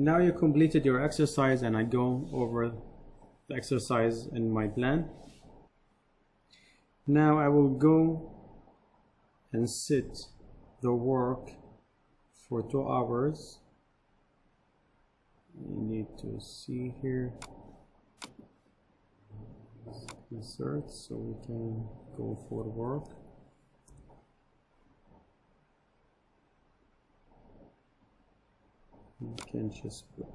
Now you completed your exercise, and I go over the exercise in my plan. Now I will go and set the work for 2 hours. You need to see here, insert, so we can go for the work. You can just put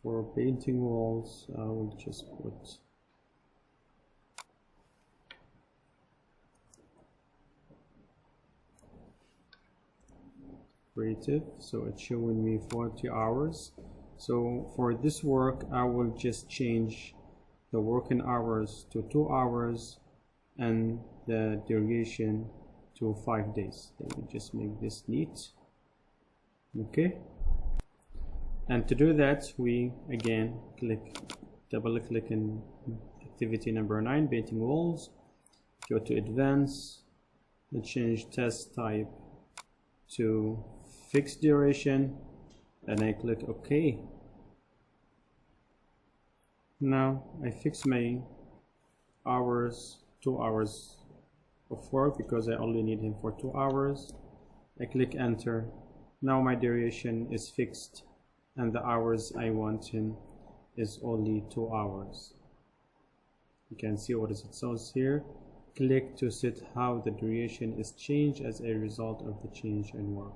for painting walls, I will just put creative, so it's showing me 40 hours. So for this work I will just change the working hours to 2 hours and the duration to 5 days. Let me just make this neat. Okay, and to do that we again double click in activity number 9, painting walls, go to advanced and change test type to fixed duration, and I click OK. Now I fix my hours, 2 hours of work, because I only need him for 2 hours. I click enter. Now my duration is fixed and the hours I want him is only 2 hours. You can see what it says here. Click to set how the duration is changed as a result of the change in work.